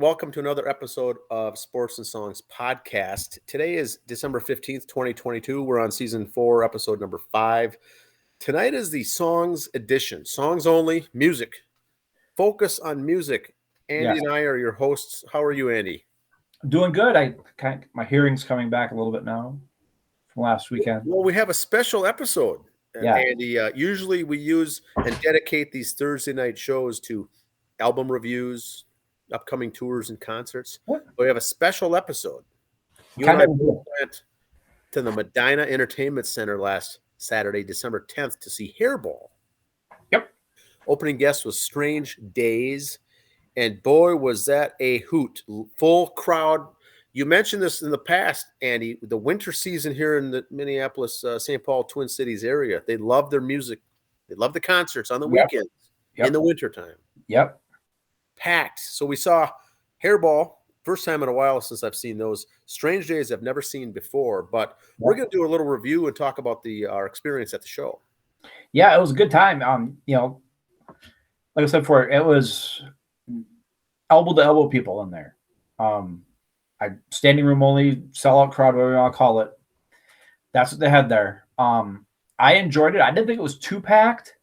welcome to another episode of Sports and Songs podcast. Today is December 15th, 2022. We're on season 4, episode number 5. Tonight is the songs edition. Songs only, music. Focus on music. Andy and I are your hosts. How are you, Andy? Doing good. My hearing's coming back a little bit now from last weekend. Well, we have a special episode, Andy. Usually we use and dedicate these Thursday night shows to album reviews, upcoming tours and concerts. But we have a special episode. You and I both went to the Medina Entertainment Center last Saturday, December 10th, to see Hairball. Yep. Opening guest was Strange Daze, and boy, was that a hoot. Full crowd. You mentioned this in the past, Andy, the winter season here in the Minneapolis, St. Paul, Twin Cities area. They love their music. They love the concerts on the weekends in the wintertime. Yep. Packed. So we saw Hairball, first time in a while since I've seen those. Strange Days I've never seen before, but we're going to do a little review and talk about our experience at the show. Yeah, it was a good time. Like I said before, it was elbow to elbow people in there. Standing room only, sellout crowd, whatever you want to call it. That's what they had there. I enjoyed it. I didn't think it was too packed.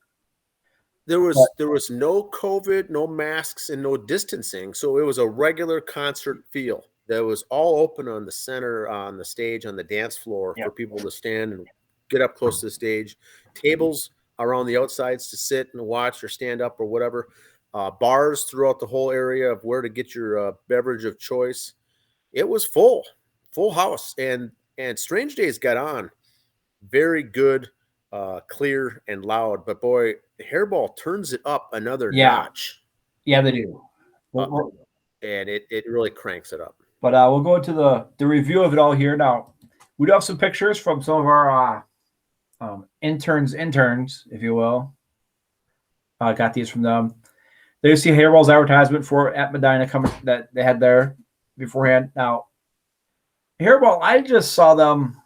There was no COVID, no masks, and no distancing. So it was a regular concert feel. That was all open on the center, on the stage, on the dance floor for people to stand and get up close to the stage. Tables around the outsides to sit and watch or stand up or whatever. Bars throughout the whole area of where to get your beverage of choice. It was full house. And Strange Days got on. Very good. Clear and loud, but boy, Hairball turns it up another notch. Yeah, they do. And it really cranks it up. But we'll go into the review of it all here. Now, we do have some pictures from some of our interns, if you will. I got these from them. There you see Hairball's advertisement for at Medina coming that they had there beforehand. Now, Hairball, I just saw them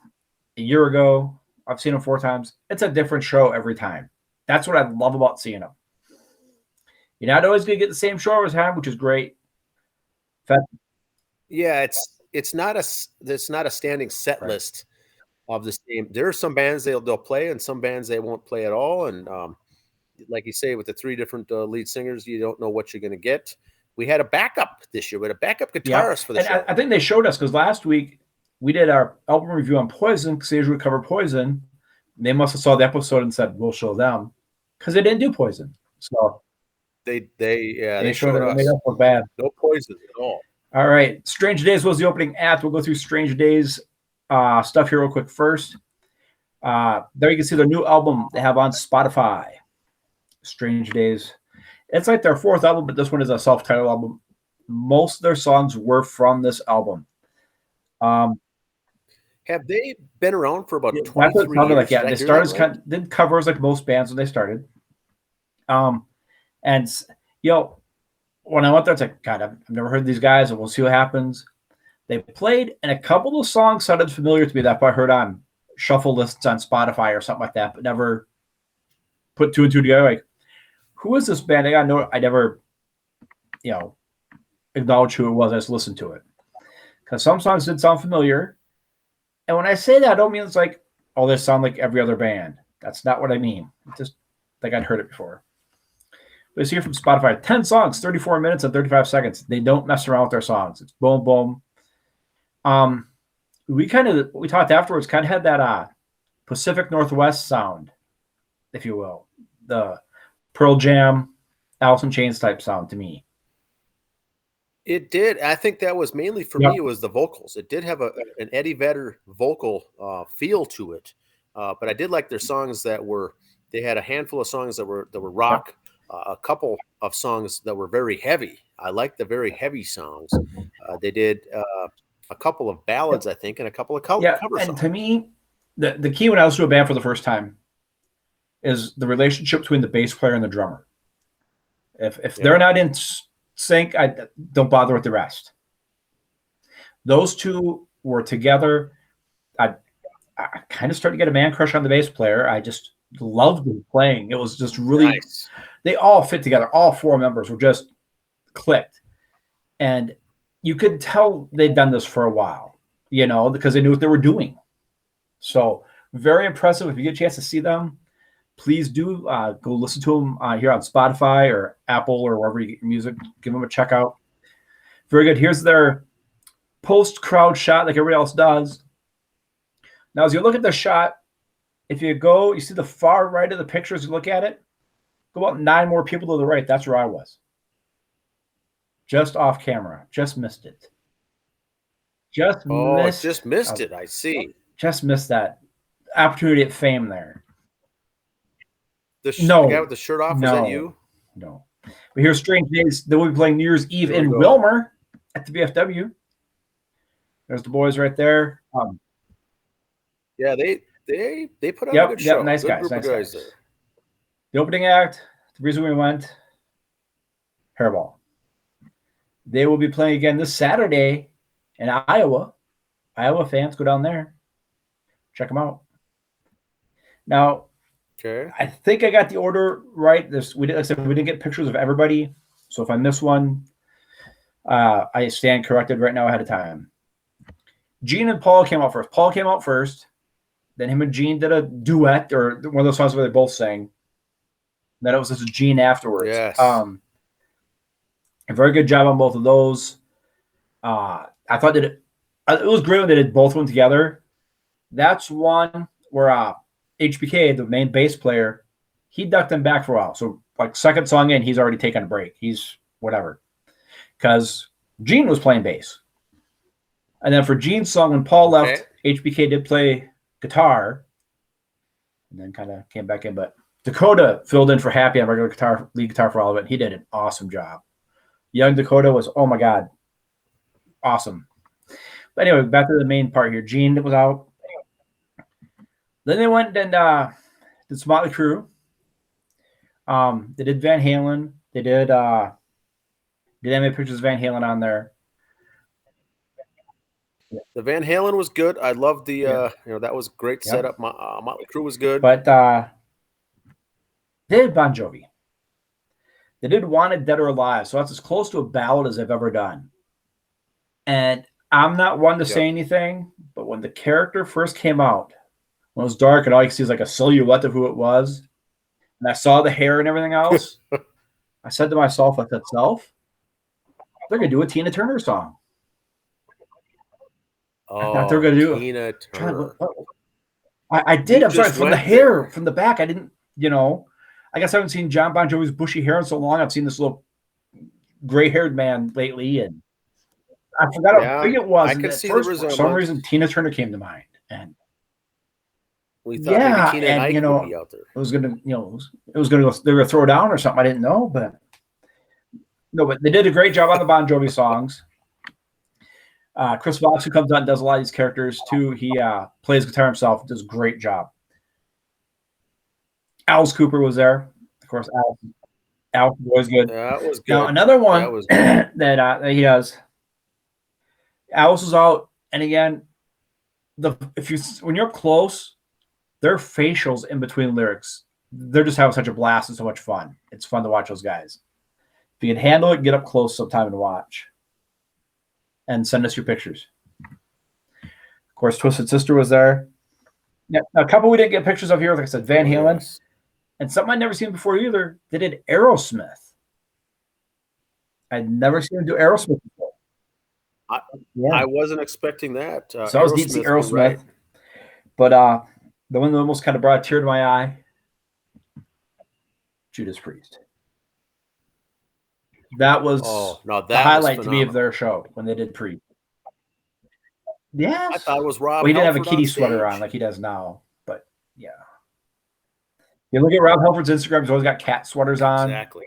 a year ago. I've seen them 4 times. It's a different show every time. That's what I love about seeing them. You're not always going to get the same show every time, which is great. Yeah, it's not a standing set list of the same. There are some bands they'll play, and some bands they won't play at all. And like you say, with the 3 different lead singers, you don't know what you're going to get. We had a backup this year. We had a backup guitarist for the show. I think they showed us because last week we did our album review on Poison because they usually cover Poison. They must have saw the episode and said, we'll show them because they didn't do Poison. So they showed it. us. Made up for bad. No Poison at all. All right. Strange Days was the opening act. We'll go through Strange Days stuff here real quick first. There you can see their new album they have on Spotify. Strange Days. It's like their 4th album, but this one is a self-titled album. Most of their songs were from this album. Have they been around for about 23 years? Like, they started did covers like most bands when they started. And when I went there, it's like, God, I've never heard these guys, and we'll see what happens. They played, and a couple of songs sounded familiar to me that I heard on shuffle lists on Spotify or something like that, but never put 2 and 2 together. Like, who is this band? I never, acknowledge who it was. I just listened to it. Because some songs did sound familiar. And when I say that, I don't mean it's like, oh, they sound like every other band. That's not what I mean. It's just like I'd heard it before. But it's here from Spotify. 10 songs, 34 minutes and 35 seconds. They don't mess around with their songs. It's boom, boom. We talked afterwards, kind of had that Pacific Northwest sound, if you will. The Pearl Jam, Alice in Chains type sound to me. It did. I think that was mainly for me. It was the vocals. It did have an Eddie Vedder vocal feel to it, but I did like their songs they had a handful of songs that were rock, a couple of songs that were very heavy. I like the very heavy songs. They did a couple of ballads, I think, and a couple of cover songs. And to me, the key when I listen to a band for the first time is the relationship between the bass player and the drummer. If they're not in sync, I don't bother with the rest. Those two were together. I kind of started to get a man crush on the bass player. I just loved them playing. It was just really nice. They all fit together. All 4 members were just clicked. And you could tell they'd done this for a while, because they knew what they were doing. So very impressive. If you get a chance to see them, please do go listen to them here on Spotify or Apple or wherever you get your music. Give them a check out. Very good. Here's their post-crowd shot like everybody else does. Now, as you look at the shot, if you see the far right of the picture as you look at it, go about 9 more people to the right. That's where I was. Just off camera. Just missed it. Just missed it. I see. Just missed that opportunity at fame there. The guy with the shirt off, was that you? No. But here's Strange Days. They will be playing New Year's Eve in Wilmer at the VFW. There's the boys right there. Yeah, they put on a good show. Nice good guys. Group Nice of guys. There. The opening act, the reason we went, Hairball. They will be playing again this Saturday in Iowa. Iowa fans, go down there. Check them out. Now, okay. I think I got the order right. We didn't get pictures of everybody. So if I miss one, I stand corrected right now ahead of time. Gene and Paul came out first. Paul came out first. Then him and Gene did a duet, or one of those songs where they both sang. Then it was just Gene afterwards. Yes. A very good job on both of those. I thought that it was great when they did both of them together. That's one where HBK, the main bass player, he ducked them back for a while. So like second song in, he's already taken a break. He's whatever. Because Gene was playing bass. And then for Gene's song, when Paul left, HBK did play guitar. And then kind of came back in. But Dakota filled in for Happy on regular guitar, lead guitar for all of it. He did an awesome job. Young Dakota was, oh my God, awesome. But anyway, back to the main part here. Gene was out. Then they went and did some Motley Crue. They did Van Halen. They did animated pictures of Van Halen on there. The Van Halen was good. I loved the that was a great setup. Motley Crue was good. But they did Bon Jovi. They did Wanted Dead or Alive, so that's as close to a ballad as they've ever done. And I'm not one to say anything, but when the character first came out, when it was dark and all you could see was like a silhouette of who it was, and I saw the hair and everything else, I said to myself, they're going to do a Tina Turner song. I thought they were going to do Tina Turner. I did. I'm sorry. From the hair, from the back, I didn't, I guess I haven't seen John Bon Jovi's bushy hair in so long. I've seen this little gray-haired man lately, and I forgot how big it was. I could see for some reason, Tina Turner came to mind, and we thought maybe Tina and Ike would be out there. It was gonna, it was gonna go. They were gonna throw down or something. I didn't know, but they did a great job on the Bon Jovi songs. Chris Vox, who comes out and does a lot of these characters too, he plays guitar himself, does a great job. Alice Cooper was there, of course. Alice was good. That was good. Now another one that he does. Alice was out, and again, when you're close, their facials in between lyrics, they're just having such a blast and so much fun. It's fun to watch those guys. If you can handle it, get up close sometime and watch. And send us your pictures. Of course, Twisted Sister was there. Yeah, a couple we didn't get pictures of here. Like I said, Van Halen. Yes. And something I'd never seen before either. They did Aerosmith. I'd never seen them do Aerosmith before. I wasn't expecting that. So I was neat to see Aerosmith. Right. But the one that almost kind of brought a tear to my eye, Judas Priest. That was the highlight to me of their show when they did Priest. Yes. I thought it was Rob. Well, he didn't have a kitty sweater on like he does now, but yeah. You look at Rob Halford's Instagram; he's always got cat sweaters on. Exactly.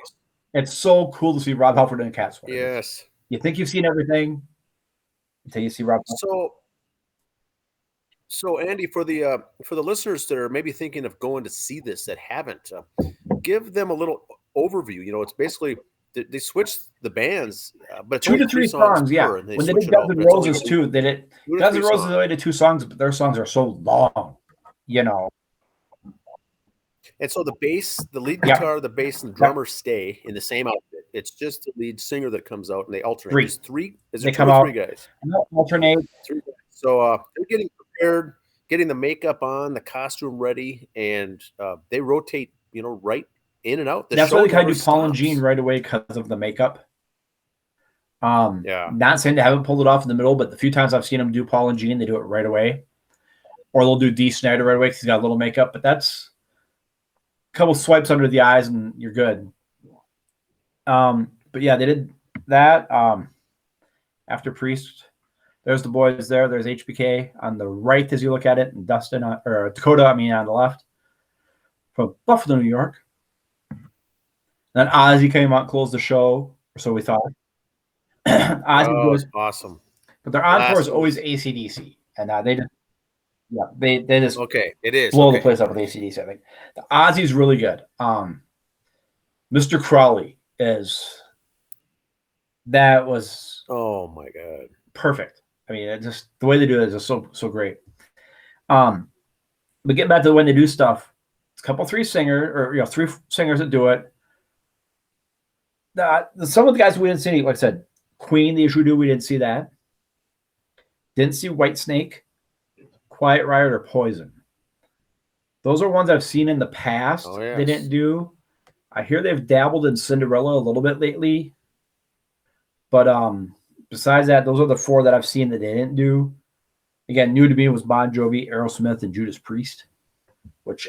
It's so cool to see Rob Halford in a cat sweater. Yes. You think you've seen everything until you see Rob. So Andy, for the listeners that are maybe thinking of going to see this that haven't, give them a little overview. It's basically they switched the bands, but it's 2 to 3 songs. Yeah, when they did Guns N' Roses too, they did Guns N' Roses only did 2 songs, but their songs are so long. And so the bass, the lead Yep. guitar, the bass, and the drummer stay in the same outfit. It's just the lead singer that comes out and they alternate. Three. There's three. Is They there two come or out. three guys? Alternate. Three guys. So they're getting prepared, getting the makeup on, the costume ready, and they rotate, right in and out. That's why they kind of do Paul and Gene right away because of the makeup. Yeah. Not saying they haven't pulled it off in the middle, but the few times I've seen them do Paul and Gene, they do it right away. Or they'll do Dee Snider right away because he's got a little makeup, but that's a couple swipes under the eyes and you're good. But yeah, they did that. After Priest, there's the boys there. There's HBK on the right as you look at it, and Dustin or Dakota, on the left, from Buffalo, New York. Then Ozzy came out and closed the show, or so we thought. Ozzy was awesome. But their encore is always AC/DC, and they just it is blow the place up with AC/DC. I think the Ozzy's really good. Mr. Crowley was oh my god, perfect. I mean, it just the way they do it is just so great. But getting back to when they do stuff, it's a couple three singers that do it. Some of the guys we didn't see, like I said, Queen, the issue we didn't see that. Didn't see Whitesnake, Quiet Riot, or Poison. Those are ones I've seen in the past. Oh, yes. They didn't do. I hear they've dabbled in Cinderella a little bit lately. But besides that, those are the four that I've seen that they didn't do. Again, new to me was Bon Jovi, Aerosmith, and Judas Priest, which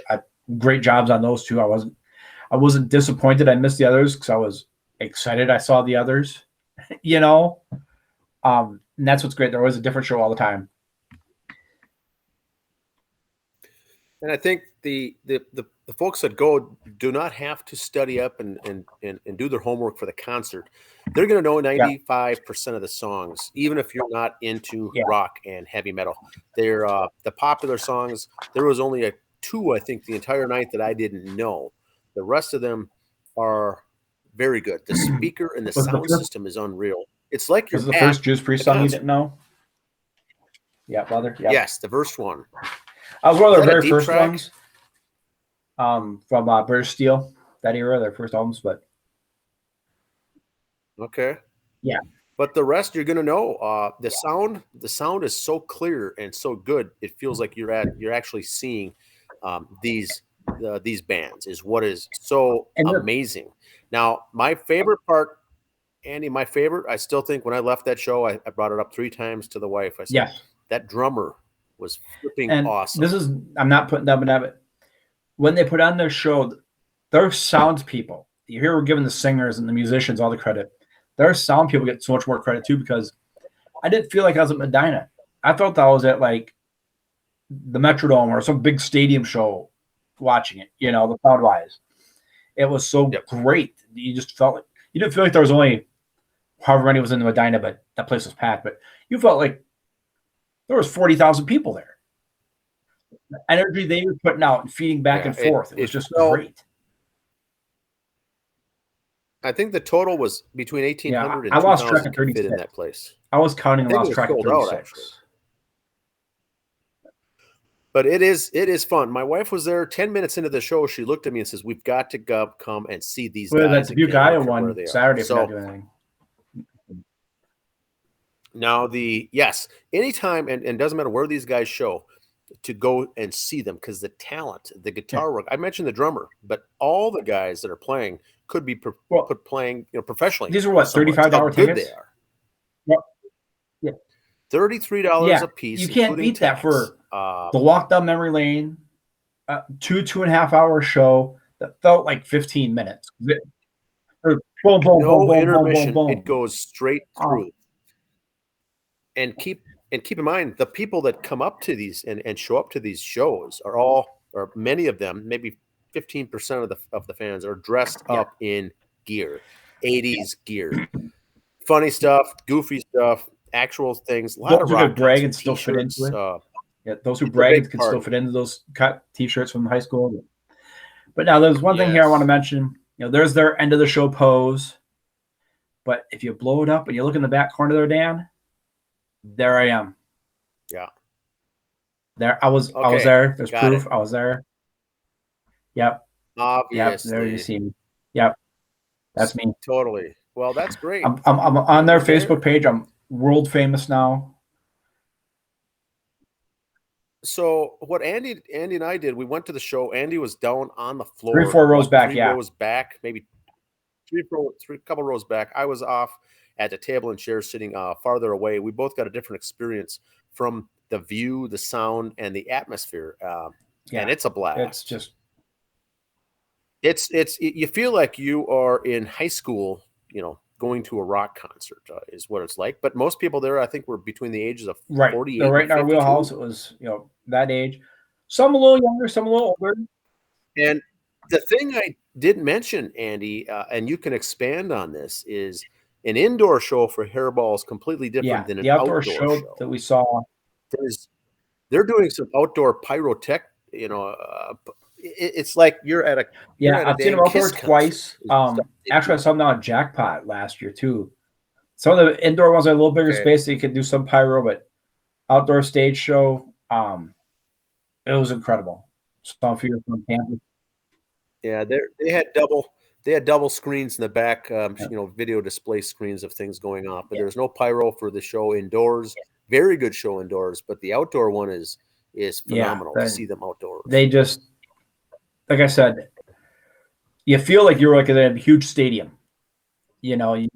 great jobs on those two. I wasn't disappointed I missed the others because I was excited I saw the others, and that's what's great. They're always a different show all the time. And I think the folks that go do not have to study up and do their homework for the concert. They're going to know 95% of the songs, even if you're not into rock and heavy metal. They're the popular songs. There was only two, I think, the entire night that I didn't know. The rest of them are very good. The speaker and the sound system is unreal. It's like you're the first Judas Priest song you didn't know. Yeah, brother. Yep. Yes, the first one. I was one of their very first ones. From British Steel, that era, their first albums, but okay. Yeah. But the rest you're gonna know. The sound is so clear and so good. It feels like you're actually seeing these bands is what is so amazing. Now, my favorite part, Andy, I still think when I left that show, I brought it up 3 times to the wife. I said, that drummer was flipping awesome. I'm not putting them in that, but when they put on their show, their sound people, you hear we're giving the singers and the musicians all the credit. Their sound people get so much more credit too, because I didn't feel like I was at Medina. I felt that I was at like the Metrodome or some big stadium show watching it, the sound wise. It was so great. You just felt like you didn't feel like there was only however many was in the Medina, but that place was packed. But you felt like there was 40,000 people there. The energy they were putting out and feeding back and forth. It was just great. I think the total was between 1,800 and I lost 2,000 track of 36 in that place. I was counting and lost track of 36. But it is fun. My wife was there 10 minutes into the show. She looked at me and says, "We've got to come and see these guys." That's Bucaya one Saturday if not doing anything. Now anytime and doesn't matter where these guys show, to go and see them because the talent, the guitar work. I mentioned the drummer, but all the guys that are playing could be playing professionally. These are what, $35 tickets? They are. Yeah. $33 a piece. You can't beat that for the walk down memory lane, 2.5 hour show that felt like 15 minutes. No intermission. It goes straight through. And keep in mind, the people that come up to these and show up to these shows or many of them, maybe 15% of the fans are dressed up in gear, 80s gear, funny stuff, goofy stuff, actual things. A lot of rock brag and still fit into it. Those who brag can still fit into those cut T-shirts from high school. But now there's one thing here I want to mention. There's their end of the show pose, but if you blow it up and you look in the back corner there, Dan, there I am. Yeah. There I was there. There's proof. I was there. Yep. Yep, there you Obviously. see me. Yep, that's me. Totally. Well, that's great. I'm on their There. Facebook page. I'm world famous now. So what Andy and I did, we went to the show. Andy was down on the floor, 3 or 4 rows back. 3 rows back, maybe couple rows back. I was off at the table and chairs sitting farther away. We both got a different experience from the view, the sound, and the atmosphere. And it's a blast. It's just you feel like you are in high school, going to a rock concert is what it's like. But most people there, I think, were between the ages of 48 They're right in our wheelhouse. It was, that age. Some a little younger, some a little older. And the thing I didn't mention, Andy, and you can expand on this, is an indoor show for Hairball is completely different than an outdoor show that we saw. They're doing some outdoor pyrotech. It's like you're at a I've seen them outdoor twice. Actually, I saw them on Jackpot last year too. Some of the indoor ones are a little bigger space, so you could do some pyro, but outdoor stage show, it was incredible. So if you're from campus. Yeah, they had double screens in the back, video display screens of things going on. But there's no pyro for the show indoors. Very good show indoors, but the outdoor one is phenomenal to see them outdoors. They just, like I said, you feel like you're like in a huge stadium. It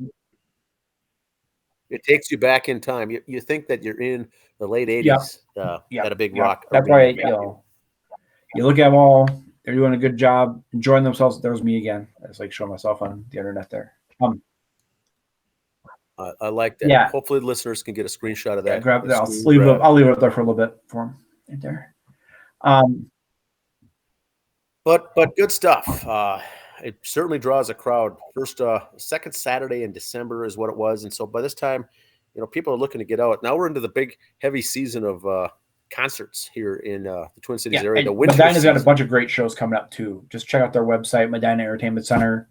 takes you back in time. You think that you're in the late 80s at a big rock. That's why you look at them all. They're doing a good job, enjoying themselves. There's me again. I just like showing myself on the internet there. I like that. Yeah. Hopefully the listeners can get a screenshot of that. Grab that. I'll leave it up there for a little bit for them right there. But good stuff. It certainly draws a crowd. Second Saturday in December is what it was. And so by this time, people are looking to get out. Now we're into the big, heavy season of concerts here in the Twin Cities area. Medina's got a bunch of great shows coming up too. Just check out their website, Medina Entertainment Center.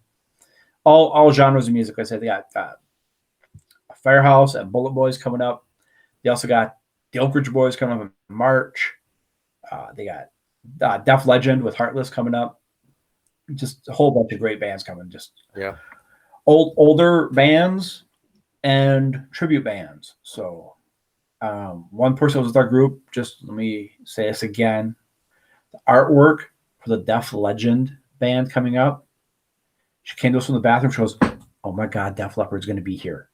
All genres of music. Like I said, they got Firehouse and Bullet Boys coming up. They also got the Oak Ridge Boys coming up in March. They got Def Legend with Heartless coming up. Just a whole bunch of great bands coming. Older bands and tribute bands. So one person was with our group. Just let me say this again. The artwork for the Def Legend band coming up. She came to us from the bathroom. She goes, "Oh my God, Def Leppard's going to be here."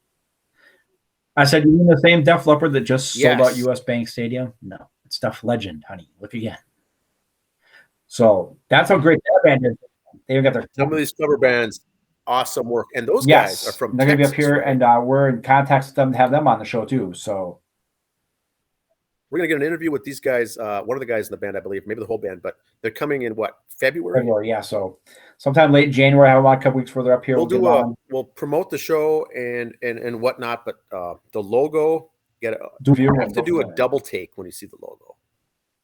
I said, "You mean the same Def Leppard that just sold out US Bank Stadium?" "No, it's Def Legend, honey. Look again." So that's how great that band is. They even got some of these cover bands, awesome work, and those guys are from. They're going to be up here, and we're in contact with them to have them on the show too. So we're going to get an interview with these guys. One of the guys in the band, I believe, maybe the whole band, but they're coming in February? February, yeah. So sometime late in January, I have them on a couple weeks further up here. We'll promote the show and whatnot, but the logo, you have to do a double take when you see the logo.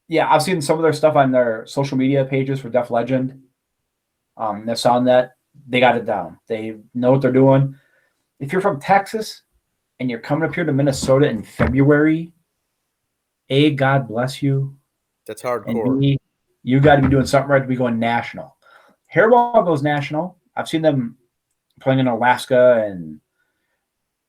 Yeah, I've seen some of their stuff on their social media pages for Def Legend. That's on that. They got it down. They know what they're doing. If you're from Texas and you're coming up here to Minnesota in February, God bless you. That's hardcore. And you got to be doing something right to be going national. Hairball goes national. I've seen them playing in Alaska and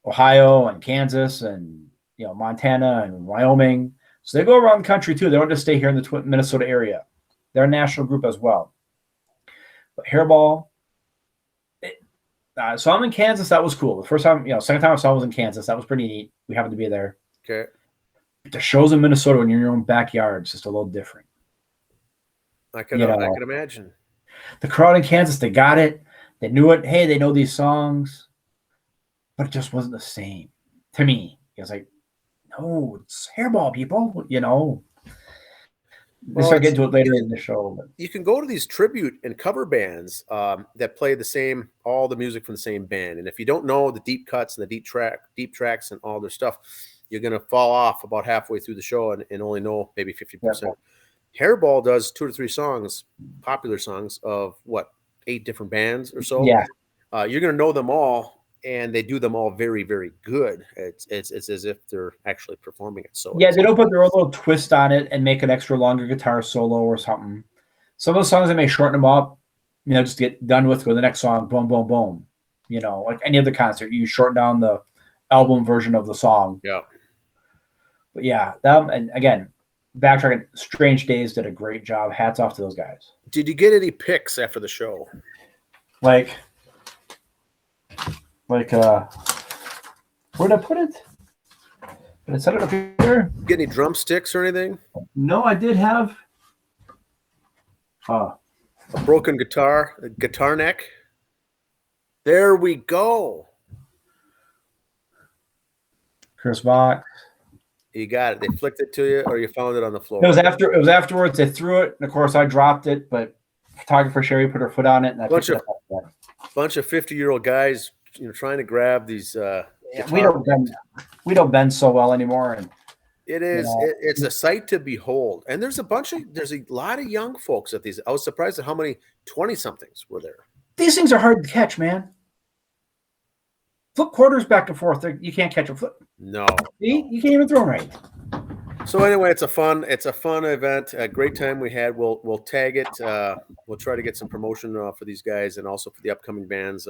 Ohio and Kansas and Montana and Wyoming. So they go around the country too. They don't just stay here in the Minnesota area. They're a national group as well. But Hairball. So I'm in Kansas. That was cool. The first time, second time I saw was in Kansas. That was pretty neat. We happened to be there. Okay. The shows in Minnesota when you're in your own backyard, it's just a little different. I can imagine. The crowd in Kansas, they got it. They knew it. Hey, they know these songs. But it just wasn't the same to me. It was like, no, it's Hairball, people. We'll start getting to it later in the show. But you can go to these tribute and cover bands that play all the music from the same band. And if you don't know the deep cuts and the deep tracks and all their stuff, you're going to fall off about halfway through the show and only know maybe 50%. Hairball does 2 or 3 songs, popular songs of 8 different bands or so. Yeah. You're going to know them all, and they do them all very, very good. It's as if they're actually performing it. So they don't put their own little twist on it and make an extra longer guitar solo or something. Some of the songs they may shorten them up, just get done with, go to the next song, boom, boom, boom. Like any other concert, you shorten down the album version of the song. Yeah. But yeah, them, and again, backtracking, Strange Daze did a great job. Hats off to those guys. Did you get any pics after the show? Like where'd I put it? Did I set it up here? Get any drumsticks or anything? No, I did have a broken guitar, a guitar neck. There we go. Chris Bach. You got it. They flicked it to you, or you found it on the floor. It was afterwards. They threw it, and of course I dropped it. But photographer Sherry put her foot on it, and I picked it up. Bunch of 50-year-old guys, trying to grab these. We don't bend so well anymore, and it is. It's a sight to behold. And there's a lot of young folks at these. I was surprised at how many 20-somethings were there. These things are hard to catch, man. Flip quarters back and forth. You can't catch a flip. No. See? You can't even throw them right. So anyway, it's a fun event. A great time we had. We'll tag it. We'll try to get some promotion for these guys and also for the upcoming bands.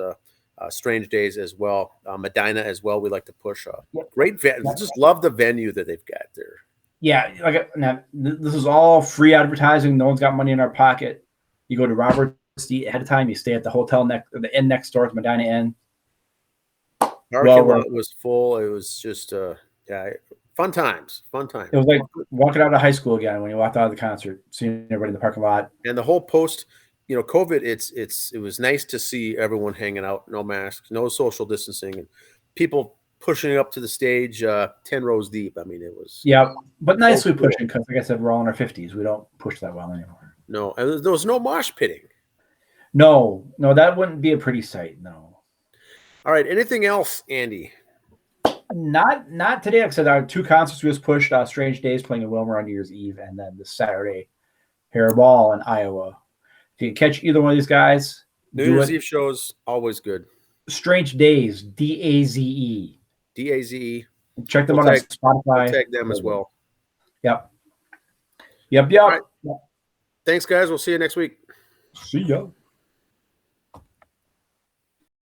Strange Daze as well. Medina as well. We like to push. Great venue. Just love the venue that they've got there. Yeah, this is all free advertising. No one's got money in our pocket. You go to Robert's ahead of time. You stay at the hotel the inn next door to Medina Inn. Parking lot was full. It was just fun times. It was like walking out of high school again when you walked out of the concert, seeing everybody in the parking lot. And the whole post, COVID, it was nice to see everyone hanging out, no masks, no social distancing, and people pushing up to the stage 10 rows deep. I mean, it was but nicely pushing, because like I said, we're all in our 50s. We don't push that well anymore. No, and there was no mosh pitting. No, that wouldn't be a pretty sight. No. All right. Anything else, Andy? Not today. Like I said, our 2 concerts we just pushed. Strange Daze playing in Wilmer on New Year's Eve, and then this Saturday, Hairball in Iowa. If you can catch either one of these guys, New Year's Eve shows always good. Strange Daze, DAZE. DAZE. Check them out on Spotify. We'll tag them as well. Yep. All right. Thanks, guys. We'll see you next week. See ya.